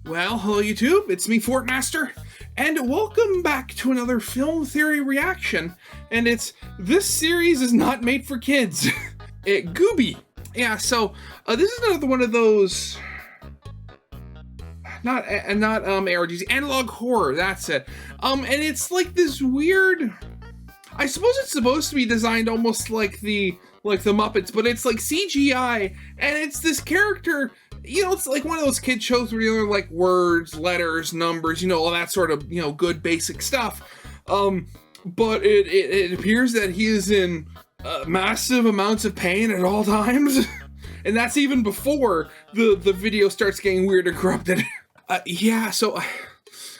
Well, hello YouTube, it's me, Fortmaster, and welcome back to another film theory reaction. And this series is not made for kids. Guby. Yeah, so this is another one of those, not ARGs, analog horror, that's it. And it's like this weird, I suppose it's supposed to be designed almost like the Muppets, but it's like CGI, and it's this character, you know, it's like one of those kid shows where you're like words, letters, numbers, you know, all that sort of, you know, good basic stuff. But it appears that he is in massive amounts of pain at all times. And that's even before the video starts getting weird and corrupted. Yeah, so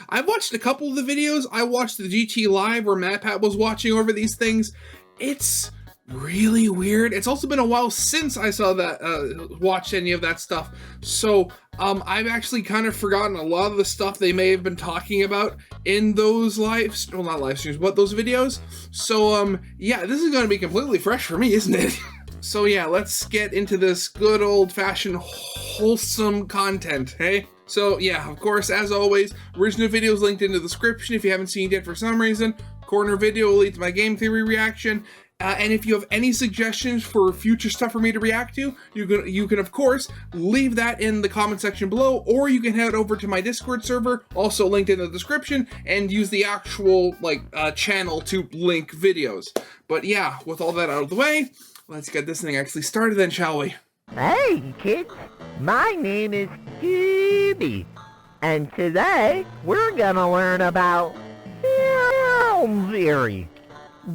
I've watched a couple of the videos. I watched the GT Live where MatPat was watching over these things. It's really weird. It's also been a while since I saw that, watched any of that stuff. So, I've actually kind of forgotten a lot of the stuff they may have been talking about in those not live streams, but those videos. So, yeah, this is going to be completely fresh for me, isn't it? So yeah, let's get into this good old-fashioned wholesome content, hey? So yeah, of course, as always, original video is linked in the description if you haven't seen it yet for some reason. Corner video will lead to my game theory reaction. And if you have any suggestions for future stuff for me to react to, you can of course leave that in the comment section below, or you can head over to my Discord server, also linked in the description, and use the actual channel to link videos. But yeah, with all that out of the way, let's get this thing actually started then, shall we? Hey kids, my name is Guby, and today we're gonna learn about film theory.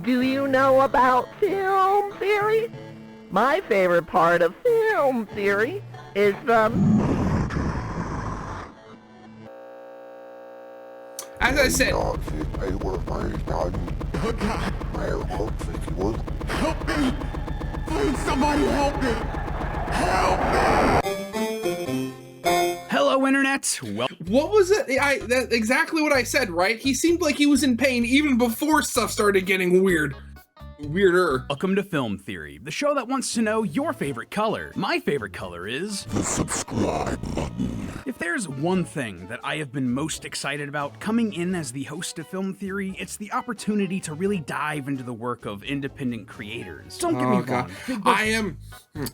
Do you know about film theory? My favorite part of film theory is as I said, Oh God. Help me! Please, somebody help me! Help me! Hello, Internet! Well, what was it? That's exactly what I said, right? He seemed like he was in pain even before stuff started getting weirder. Welcome to Film Theory, the show that wants to know your favorite color. My favorite color is The subscribe button. If there's one thing that I have been most excited about coming in as the host of Film Theory, it's the opportunity to really dive into the work of independent creators. Don't get me wrong.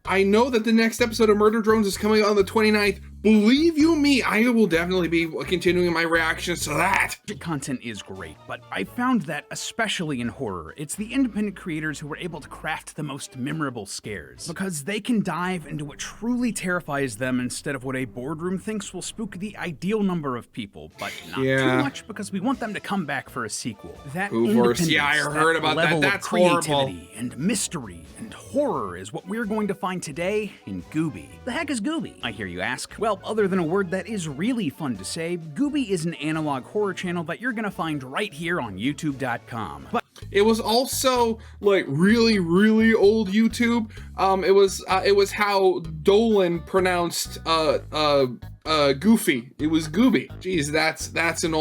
I know that the next episode of Murder Drones is coming out on the 29th. Believe you me, I will definitely be continuing my reactions to that. Content is great, but I found that, especially in horror, it's the independent creators who are able to craft the most memorable scares, because they can dive into what truly terrifies them instead of what a boardroom thinks will spook the ideal number of people, but not too much because we want them to come back for a sequel. That independence, yeah, I heard about level that. That's of creativity horrible. and mystery and horror is what we're going to find today in Guby. The heck is Guby, I hear you ask? Well, other than a word that is really fun to say, Guby is an analog horror channel that you're gonna find right here on YouTube.com. But it was also like really, really old YouTube. It was how Dolan pronounced Goofy. It was Guby. Jeez, that's an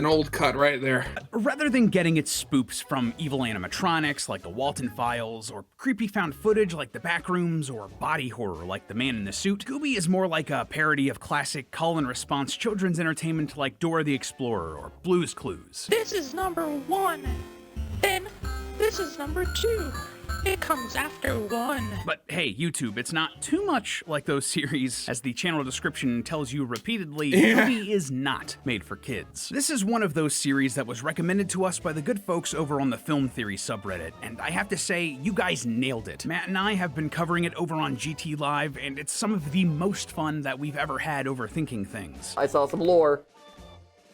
old cut right there. rather than getting its spoofs from evil animatronics like the Walton Files, or creepy found footage like the Backrooms, or body horror like the Man in the Suit, Guby is more like a parody of classic call-and-response children's entertainment like Dora the Explorer or Blue's Clues. This is number 1. Then, this is number 2. It comes after 1. But hey, YouTube, it's not too much like those series, as the channel description tells you repeatedly. Guby is not made for kids. This is one of those series that was recommended to us by the good folks over on the Film Theory subreddit, and I have to say, you guys nailed it. Matt and I have been covering it over on GT Live, and it's some of the most fun that we've ever had overthinking things. I saw some lore.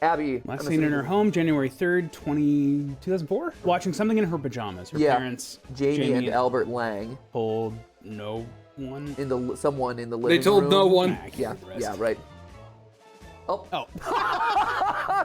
Abby. Last seen in her home, January 3rd, 2004? Watching something in her pajamas. Her parents, Jamie and Albert Lang. Told no one. Someone in the living room. They told no one. Yeah, right. Oh.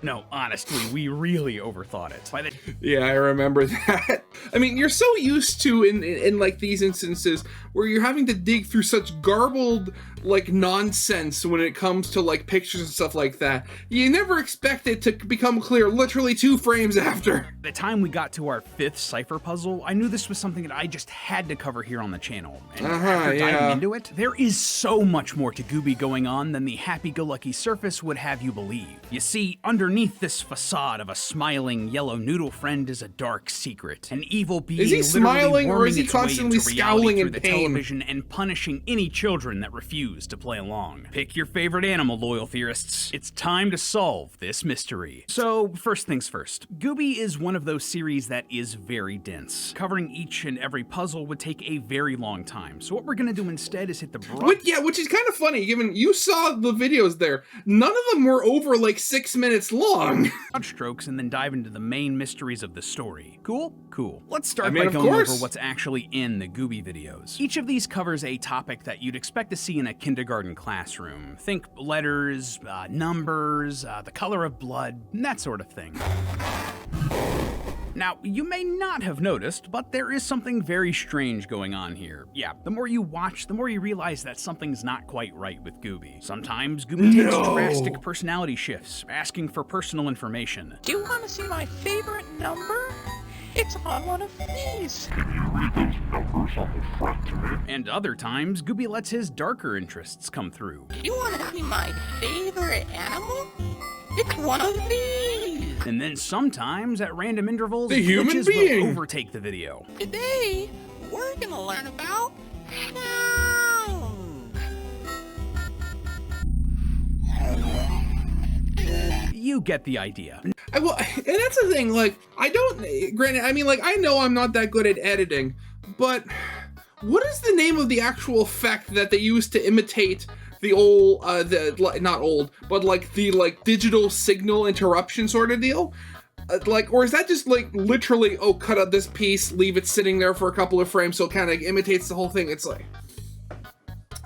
No, honestly, we really overthought it. Yeah, I remember that. I mean, you're so used to in like these instances where you're having to dig through such garbled like nonsense when it comes to like pictures and stuff like that. You never expect it to become clear literally 2 frames after. By the time we got to our 5th cipher puzzle, I knew this was something that I just had to cover here on the channel. And after diving into it, there is so much more to Guby going on than the happy-go-lucky surface would have you believe. You see, underneath this facade of a smiling yellow noodle friend is a dark secret. An evil being Is he smiling or is he its way constantly into reality scowling through in the pain? television and punishing any children that refuse to play along. Pick your favorite animal, loyal theorists. It's time to solve this mystery. So, first things first. Guby is one of those series that is very dense. Covering each and every puzzle would take a very long time. So what we're gonna do instead is hit the Which is kind of funny, given you saw the videos there. None of them were over like 6 minutes long. broad strokes and then dive into the main mysteries of the story. Cool? Cool. Let's start mean, by of going over course. what's actually in the Guby videos. Each of these covers a topic that you'd expect to see in a kindergarten classroom. Think letters, numbers, the color of blood, that sort of thing. Now, you may not have noticed, but there is something very strange going on here. Yeah, the more you watch, the more you realize that something's not quite right with Guby. Sometimes Guby takes drastic personality shifts, asking for personal information. Do you want to see my favorite number? It's on one of these. And other times, Guby lets his darker interests come through. Do you want to see my favorite animal? It's one of these. And then sometimes, at random intervals, The human glitches being. will overtake the video. Today, we're gonna learn about sound. You get the idea. And that's the thing, like, granted, I mean, like, I know I'm not that good at editing, but what is the name of the actual effect that they use to imitate the old, not old, but like the, like, digital signal interruption sort of deal? Or is that just, like, literally, oh, cut out this piece, leave it sitting there for a couple of frames so it kind of imitates the whole thing?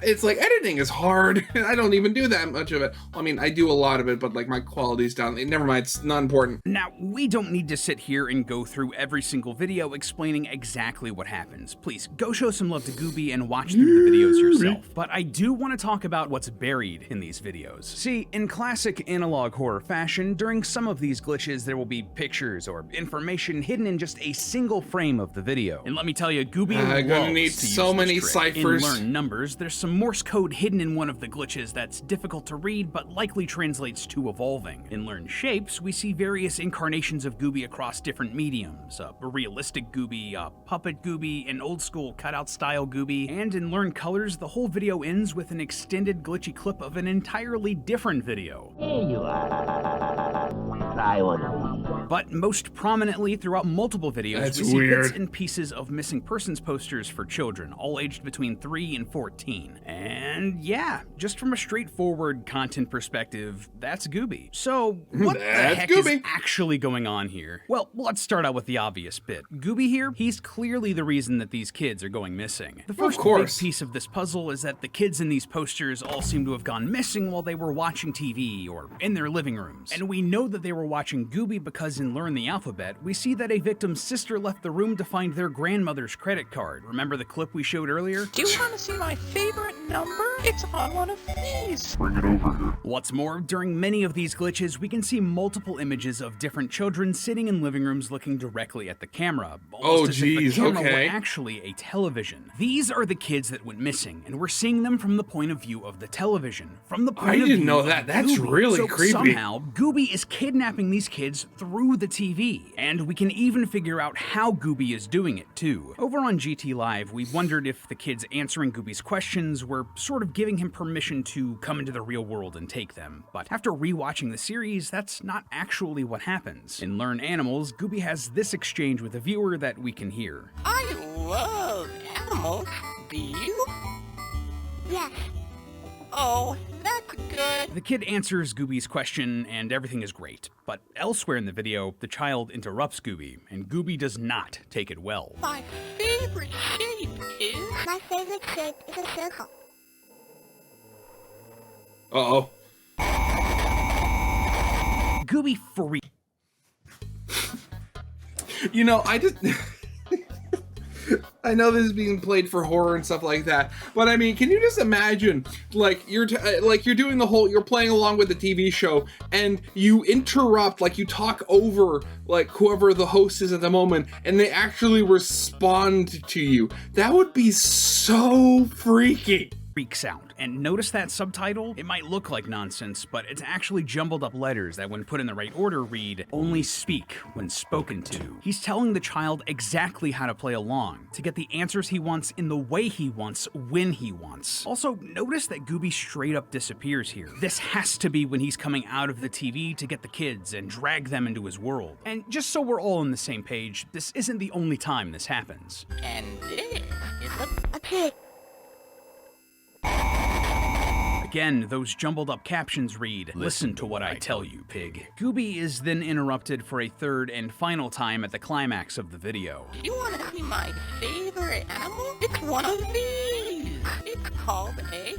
It's like editing is hard. I don't even do that much of it. I mean, I do a lot of it, but like my quality's down. Never mind, it's not important. Now, we don't need to sit here and go through every single video explaining exactly what happens. Please, go show some love to Guby and watch through the videos yourself. But I do want to talk about what's buried in these videos. See, in classic analog horror fashion, during some of these glitches, there will be pictures or information hidden in just a single frame of the video. And let me tell you, Guby I'm loves gonna need to use so this many trick. ciphers. In Learn Numbers, there's some Morse code hidden in one of the glitches that's difficult to read but likely translates to evolving. In Learn Shapes, we see various incarnations of Guby across different mediums. A realistic Guby, a puppet Guby, an old school cutout style Guby, and in Learn Colors, the whole video ends with an extended glitchy clip of an entirely different video. Here you are. Try one of these. But most prominently throughout multiple videos, That's we see bits weird. and pieces of missing persons posters for children, all aged between 3 and 14. And yeah, just from a straightforward content perspective, that's Guby. So what the That's heck is Guby. actually going on here? Well, let's start out with the obvious bit. Guby here, he's clearly the reason that these kids are going missing. The first big course. piece of this puzzle is that the kids in these posters all seem to have gone missing while they were watching TV or in their living rooms. And we know that they were watching Guby because in Learn the Alphabet, we see that a victim's sister left the room to find their grandmother's credit card. Remember the clip we showed earlier? Do you want to see my favorite number? It's on one of these. What's more, during many of these glitches, we can see multiple images of different children sitting in living rooms looking directly at the camera. Oh, Almost as if geez, the camera okay. were actually a television. These are the kids that went missing, and we're seeing them from the point of view of the television. From the point I of didn't view know of that. That's Guby. really So creepy. somehow, Guby is kidnapping these kids through the TV. And we can even figure out how Guby is doing it, too. Over on GT Live, we wondered if the kids answering Guby's questions were sort of giving him permission to come into the real world and take them. But after rewatching the series, that's not actually what happens. In Learn Animals, Guby has this exchange with the viewer that we can hear. I love animals. Do you? Yes. Oh, that's good. The kid answers Guby's question, and everything is great. But elsewhere in the video, the child interrupts Guby, and Guby does not take it well. My favorite shape is... My favorite shape is a circle. Uh-oh. Guby freaks. You know, I just... I know this is being played for horror and stuff like that, but I mean, can you just imagine, like you're doing the whole, you're playing along with the TV show, and you interrupt, like you talk over like whoever the host is at the moment, and they actually respond to you. That would be so freaky. Freak sound. And notice that subtitle? It might look like nonsense, but it's actually jumbled up letters that, when put in the right order, read, "Only speak when spoken to." He's telling the child exactly how to play along, to get the answers he wants in the way he wants, when he wants. Also, notice that Guby straight up disappears here. This has to be when he's coming out of the TV to get the kids and drag them into his world. And just so we're all on the same page, this isn't the only time this happens. And this is A pig. Again, those jumbled up captions read, "Listen to what I tell you, pig." Guby is then interrupted for a third and final time at the climax of the video. You want to see my favorite animal? It's one of these. It's called a...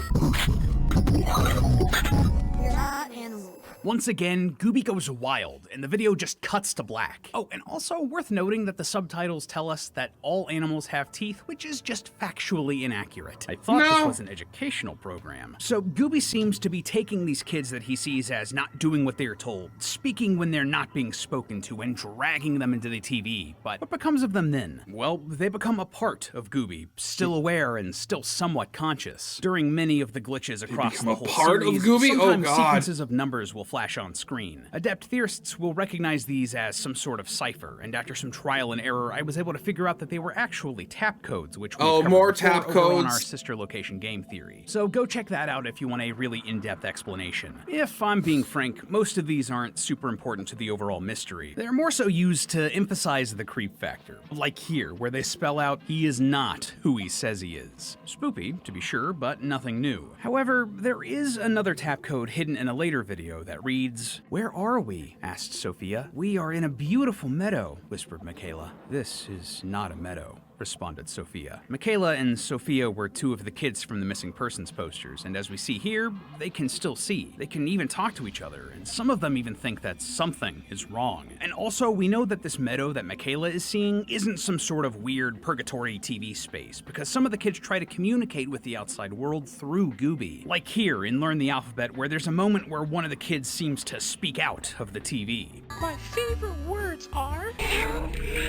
You're not animals. Once again, Guby goes wild, and the video just cuts to black. Oh, and also worth noting that the subtitles tell us that all animals have teeth, which is just factually inaccurate. I thought this was an educational program. So Guby seems to be taking these kids that he sees as not doing what they are told, speaking when they're not being spoken to, and dragging them into the TV. But what becomes of them then? Well, they become a part of Guby, still aware and still somewhat conscious. During many of the glitches across the whole part of series, Guby? Oh, sometimes God. sequences of numbers will flash on screen. Adept theorists will recognize these as some sort of cipher, and after some trial and error, I was able to figure out that they were actually tap codes, which we've covered more before tap over on codes. our sister location game theory. So go check that out if you want a really in-depth explanation. If I'm being frank, most of these aren't super important to the overall mystery. They're more so used to emphasize the creep factor. Like here, where they spell out, he is not who he says he is. Spoopy, to be sure, but nothing new. However, there is another tap code hidden in a later video that reads, "Where are we?" asked Sophia. "We are in a beautiful meadow," whispered Michaela. "This is not a meadow," responded Sophia. Michaela and Sophia were two of the kids from the missing persons posters, and as we see here, they can still see. They can even talk to each other, and some of them even think that something is wrong. And also, we know that this meadow that Michaela is seeing isn't some sort of weird purgatory TV space, because some of the kids try to communicate with the outside world through Guby. Like here in Learn the Alphabet, where there's a moment where one of the kids seems to speak out of the TV. My favorite words are... Help me.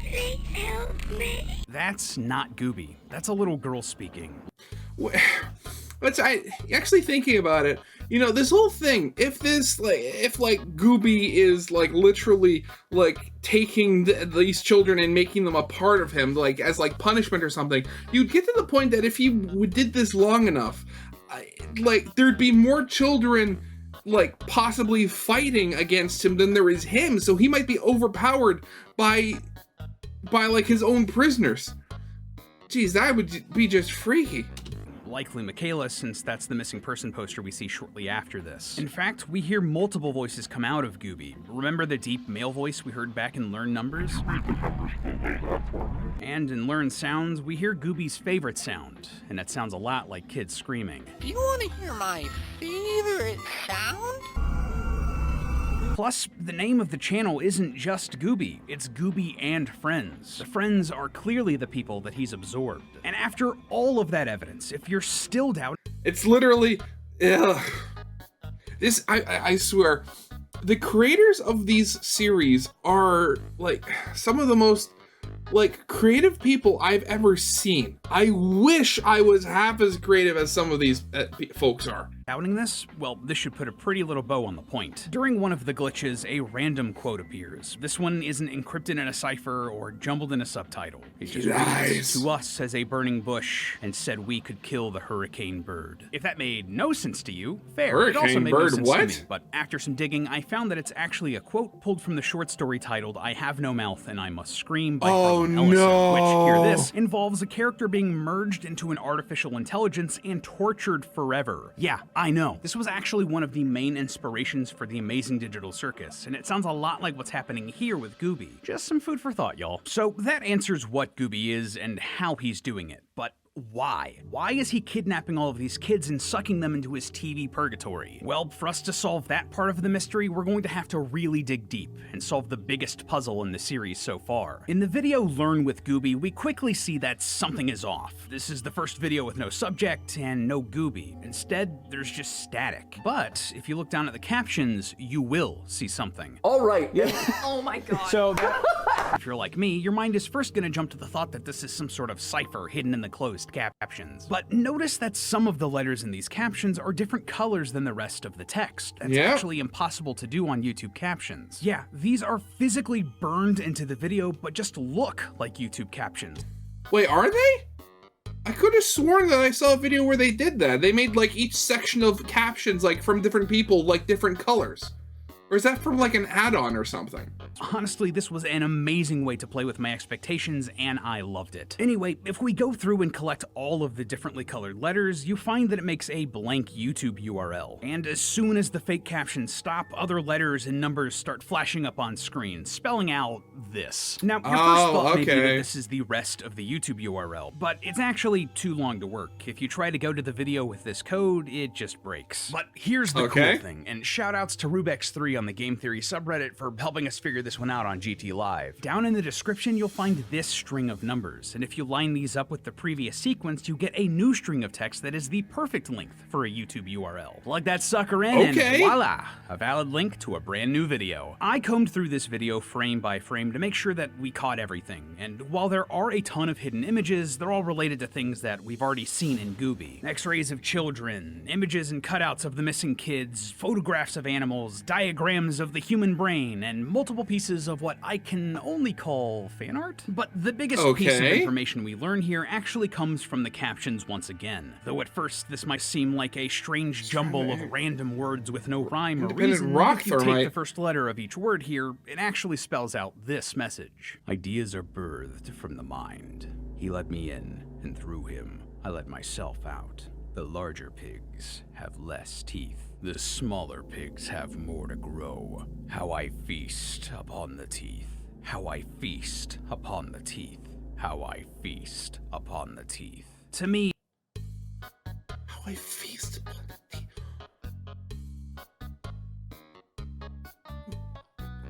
Please help me. That's not Guby. That's a little girl speaking. But actually thinking about it, you know, this whole thing, if Guby is like literally like taking these children and making them a part of him, like as like punishment or something, you'd get to the point that if you did this long enough, like there'd be more children like possibly fighting against him than there is him, so he might be overpowered by like his own prisoners. Geez, that would be just freaky. Likely Michaela, since that's the missing person poster we see shortly after this. In fact, we hear multiple voices come out of Guby. Remember the deep male voice we heard back in Learn Numbers? And in Learn Sounds, we hear Guby's favorite sound, and that sounds a lot like kids screaming. You want to hear my favorite sound? Plus, the name of the channel isn't just Guby, it's Guby and Friends. The friends are clearly the people that he's absorbed. And after all of that evidence, if you're still doubting... It's literally... Ugh. This, I swear, the creators of these series are, like, some of the most, like, creative people I've ever seen. I wish I was half as creative as some of these folks are. Doubting this? Well, this should put a pretty little bow on the point. During one of the glitches, a random quote appears. This one isn't encrypted in a cipher or jumbled in a subtitle. It just reads, "To us as a burning bush, and said we could kill the hurricane bird." If that made no sense to you, fair. It also Hurricane made no bird, sense what? to me. But after some digging, I found that it's actually a quote pulled from the short story titled "I Have No Mouth and I Must Scream" by Harlan Ellison, no. which, hear this, involves a character being merged into an artificial intelligence and tortured forever. Yeah, I know. This was actually one of the main inspirations for the Amazing Digital Circus, and it sounds a lot like what's happening here with Guby. Just some food for thought, y'all. So that answers what Guby is and how he's doing it. But why? Why is he kidnapping all of these kids and sucking them into his TV purgatory? Well, for us to solve that part of the mystery, we're going to have to really dig deep and solve the biggest puzzle in the series so far. In the video Learn with Guby, we quickly see that something is off. This is the first video with no subject and no Guby. Instead, there's just static. But if you look down at the captions, you will see something. All right. Oh my god. So, if you're like me, your mind is first gonna jump to the thought that this is some sort of cipher hidden in the closed captions. But notice that some of the letters in these captions are different colors than the rest of the text. That's actually impossible to do on YouTube captions. Yeah, these are physically burned into the video, but just look like YouTube captions. Wait, are they? I could have sworn that I saw a video where they did that. They made like each section of captions like from different people like different colors. Or is that from like an add-on or something? Honestly, this was an amazing way to play with my expectations, and I loved it. Anyway, if we go through and collect all of the differently colored letters, you find that it makes a blank YouTube URL. And as soon as the fake captions stop, other letters and numbers start flashing up on screen, spelling out this. Now, your first thought may be that this is the rest of the YouTube URL, but it's actually too long to work. If you try to go to the video with this code, it just breaks. But here's the cool thing, and shoutouts to Rubex3 on the Game Theory subreddit for helping us figure this one out on GT Live. Down in the description, you'll find this string of numbers, and if you line these up with the previous sequence, you get a new string of text that is the perfect length for a YouTube URL. Plug that sucker in, and voila, a valid link to a brand new video. I combed through this video frame by frame to make sure that we caught everything, and while there are a ton of hidden images, they're all related to things that we've already seen in Guby. X-rays of children, images and cutouts of the missing kids, photographs of animals, diagrams of the human brain, and multiple pieces of what I can only call fan art. But the biggest piece of information we learn here actually comes from the captions once again. Though at first this might seem like a strange jumble of random words with no rhyme or reason, if you take the first letter of each word here, it actually spells out this message. Ideas are birthed from the mind. He let me in, and through him, I let myself out. The larger pigs have less teeth. The smaller pigs have more to grow. How I feast upon the teeth. How I feast upon the teeth. How I feast upon the teeth. To me, how I feast upon the teeth.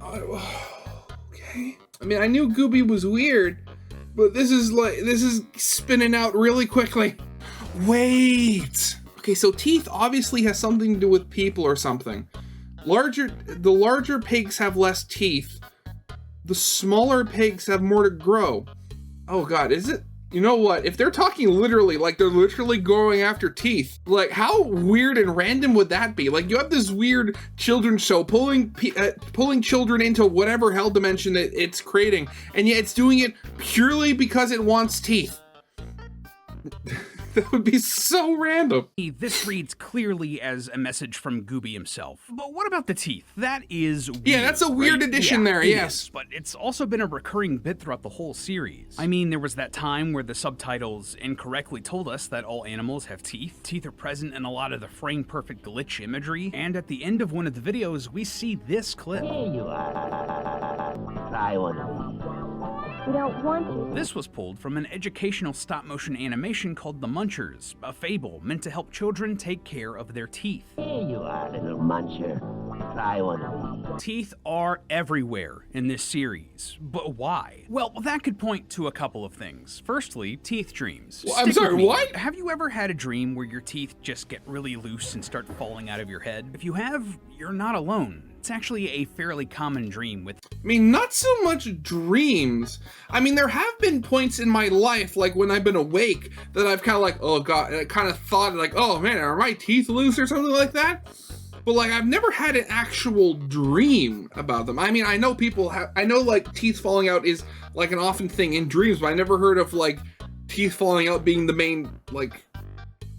Okay. I mean, I knew Guby was weird, but this is spinning out really quickly. Wait. Okay, so teeth obviously has something to do with people or something. The larger pigs have less teeth. The smaller pigs have more to grow. Oh god, is it? You know what? If they're talking literally, like they're literally going after teeth, like how weird and random would that be? Like you have this weird children's show pulling children into whatever hell dimension that it's creating, and yet it's doing it purely because it wants teeth. That would be so random. This reads clearly as a message from Guby himself. But what about the teeth? That is weird, yeah, that's a weird addition there, yes. But it's also been a recurring bit throughout the whole series. I mean, there was that time where the subtitles incorrectly told us that all animals have teeth. Teeth are present in a lot of the frame-perfect glitch imagery. And at the end of one of the videos, we see this clip. Here you are. Try one of these. We don't want you. This was pulled from an educational stop-motion animation called The Munchers, a fable meant to help children take care of their teeth. Here you are, little muncher. Try one of these. Teeth are everywhere in this series, but why? Well, that could point to a couple of things. Firstly, teeth dreams. Well, I'm sorry, what? Have you ever had a dream where your teeth just get really loose and start falling out of your head? If you have, you're not alone. It's actually a fairly common dream with... I mean, not so much dreams. I mean, there have been points in my life, like when I've been awake, that I've kind of like, oh god, and I kind of thought like, oh man, are my teeth loose or something like that? But like, I've never had an actual dream about them. I mean, I know people have, I know like teeth falling out is like an often thing in dreams, but I never heard of like teeth falling out being the main like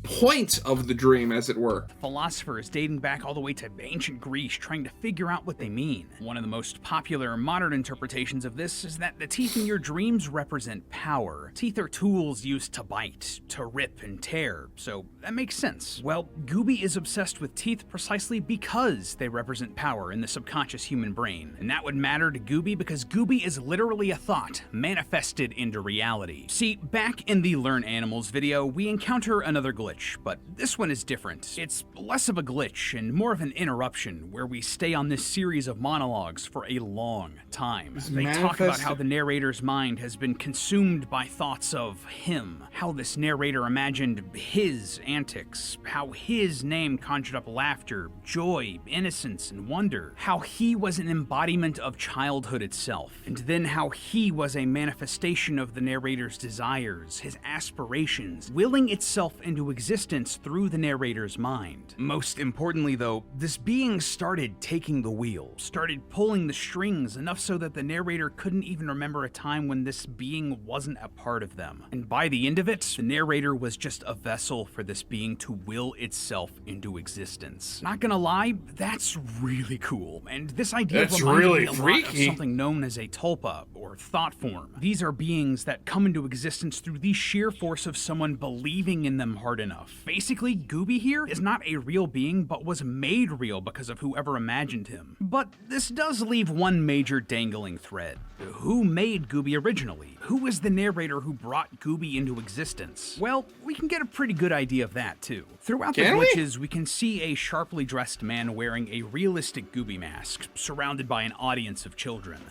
point of the dream, as it were. Philosophers dating back all the way to ancient Greece trying to figure out what they mean. One of the most popular modern interpretations of this is that the teeth in your dreams represent power. Teeth are tools used to bite, to rip and tear, so that makes sense. Well, Guby is obsessed with teeth precisely because they represent power in the subconscious human brain. And that would matter to Guby because Guby is literally a thought manifested into reality. See, back in the Learn Animals video, we encounter another glitch, but this one is different. It's less of a glitch and more of an interruption where we stay on this series of monologues for a long time. They talk about how the narrator's mind has been consumed by thoughts of him, how this narrator imagined his antics, how his name conjured up laughter, joy, innocence, and wonder, how he was an embodiment of childhood itself, and then how he was a manifestation of the narrator's desires, his aspirations, willing itself into existence through the narrator's mind. Most importantly though, this being started taking the wheel, started pulling the strings enough so that the narrator couldn't even remember a time when this being wasn't a part of them. And by the end of it, the narrator was just a vessel for this being to will itself into existence. Not gonna lie, that's really cool. And this idea reminded me a lot of something known as a tulpa, or thought form. These are beings that come into existence through the sheer force of someone believing in them hard enough. Basically, Guby here is not a real being, but was made real because of whoever imagined him. But this does leave one major dangling thread. Who made Guby originally? Who was the narrator who brought Guby into existence? Well, we can get a pretty good idea of that too. Throughout the glitches, we can see a sharply dressed man wearing a realistic Guby mask, surrounded by an audience of children.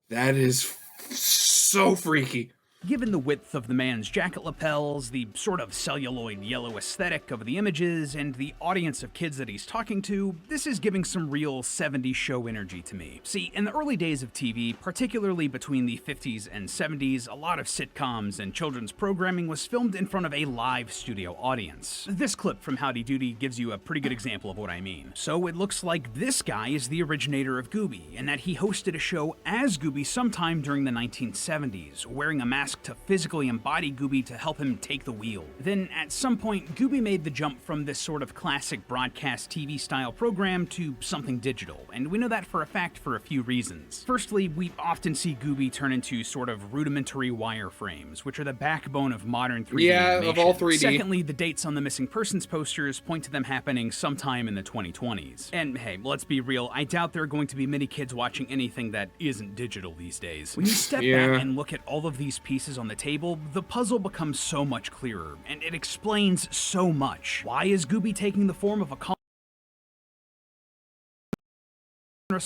That is so freaky. Given the width of the man's jacket lapels, the sort of celluloid yellow aesthetic of the images, and the audience of kids that he's talking to, this is giving some real 70s show energy to me. See, in the early days of TV, particularly between the 50s and 70s, a lot of sitcoms and children's programming was filmed in front of a live studio audience. This clip from Howdy Doody gives you a pretty good example of what I mean. So it looks like this guy is the originator of Guby, and that he hosted a show as Guby sometime during the 1970s, wearing a mask to physically embody Guby to help him take the wheel. Then, at some point, Guby made the jump from this sort of classic broadcast TV style program to something digital, and we know that for a fact for a few reasons. Firstly, we often see Guby turn into sort of rudimentary wireframes, which are the backbone of modern 3D animation. Of all 3D. Secondly, the dates on the missing persons posters point to them happening sometime in the 2020s. And hey, let's be real, I doubt there are going to be many kids watching anything that isn't digital these days. When you step back and look at all of these pieces on the table, the puzzle becomes so much clearer, and it explains so much. Why is Guby taking the form of a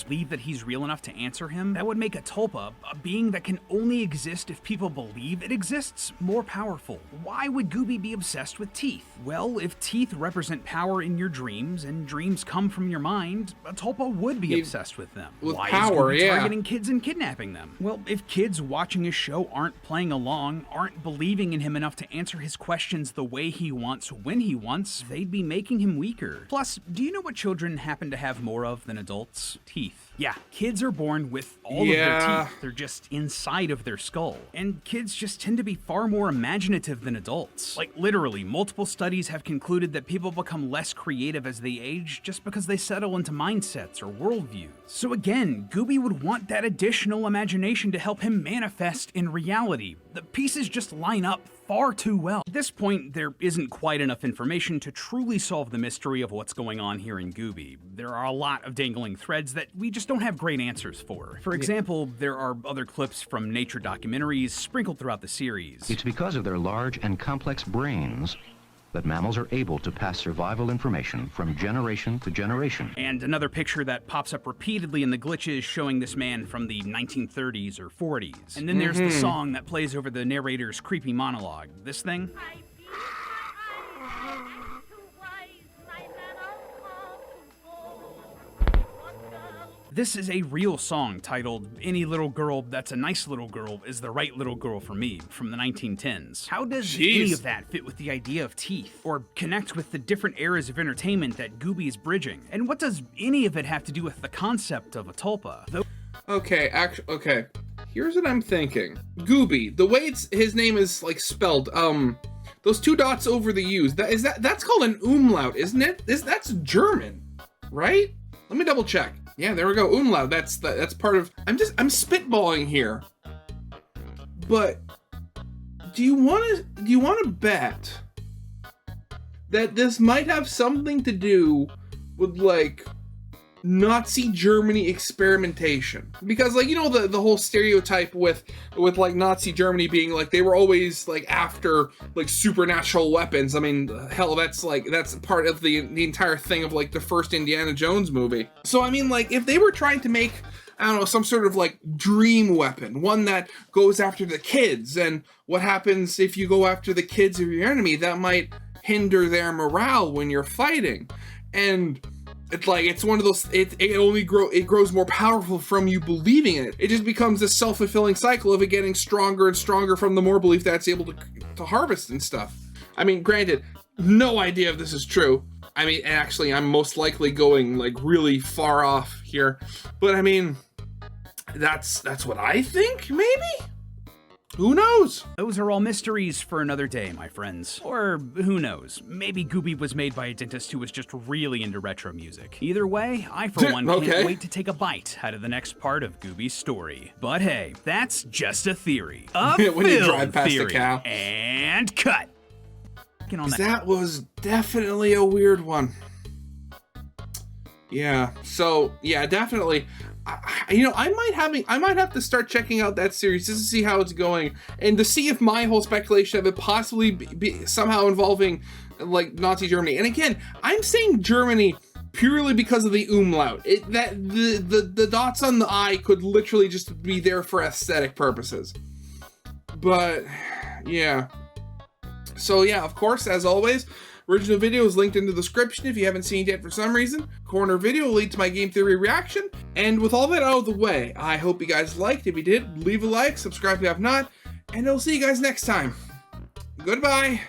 believe that he's real enough to answer him? That would make a tulpa, a being that can only exist if people believe it exists, more powerful. Why would Guby be obsessed with teeth? Well, if teeth represent power in your dreams, and dreams come from your mind, a tulpa would be obsessed with them. Why is Guby targeting kids and kidnapping them? Well, if kids watching his show aren't playing along, aren't believing in him enough to answer his questions the way he wants, when he wants, they'd be making him weaker. Plus, do you know what children happen to have more of than adults? Teeth. Yeah, kids are born with all of their teeth. They're just inside of their skull. And kids just tend to be far more imaginative than adults. Like literally, multiple studies have concluded that people become less creative as they age just because they settle into mindsets or worldviews. So again, Guby would want that additional imagination to help him manifest in reality. The pieces just line up far too well. At this point, there isn't quite enough information to truly solve the mystery of what's going on here in Guby. There are a lot of dangling threads that we just don't have great answers for. For example, there are other clips from nature documentaries sprinkled throughout the series. It's because of their large and complex brains that mammals are able to pass survival information from generation to generation. And another picture that pops up repeatedly in the glitches showing this man from the 1930s or 40s. And then there's the song that plays over the narrator's creepy monologue. This thing? This is a real song titled Any Little Girl That's a Nice Little Girl Is the Right Little Girl for Me from the 1910s. How does any of that fit with the idea of teeth, or connect with the different eras of entertainment that Guby is bridging? And what does any of it have to do with the concept of a tulpa? Okay, here's what I'm thinking. Guby, the way his name is like spelled, the those 2 dots over the U's. That's called an umlaut, isn't it? That's German, right? Let me double check. Yeah, there we go. Umlaut. That's part of. I'm spitballing here. But do you want to bet that this might have something to do with like Nazi Germany experimentation? Because like, you know, the whole stereotype with like Nazi Germany being like they were always like after like supernatural weapons. I mean, hell, that's part of the entire thing of like the first Indiana Jones movie. So I mean, like if they were trying to make, I don't know, some sort of like dream weapon, one that goes after the kids, and what happens if you go after the kids of your enemy, that might hinder their morale when you're fighting. And it's like, it's one of those, it grows more powerful from you believing in it. It just becomes this self-fulfilling cycle of it getting stronger and stronger from the more belief that's able to harvest and stuff. I mean, granted, no idea if this is true. I mean, actually, I'm most likely going like really far off here, but I mean, that's what I think, maybe? Who knows? Those are all mysteries for another day, my friends. Or who knows, maybe Guby was made by a dentist who was just really into retro music. Either way, I for one can't wait to take a bite out of the next part of Guby's story. But hey, that's just a theory. A when you drive filled past theory. the cow. And cut. That was definitely a weird one. Yeah, so yeah, definitely. I might have to start checking out that series just to see how it's going, and to see if my whole speculation of it possibly be somehow involving like Nazi Germany. And again, I'm saying Germany purely because of the umlaut. The dots on the I could literally just be there for aesthetic purposes. But yeah. So yeah, of course, as always, original video is linked in the description if you haven't seen it yet for some reason. Corner video will lead to my game theory reaction. And with all that out of the way, I hope you guys liked. If you did, leave a like, subscribe if you have not, and I'll see you guys next time. Goodbye.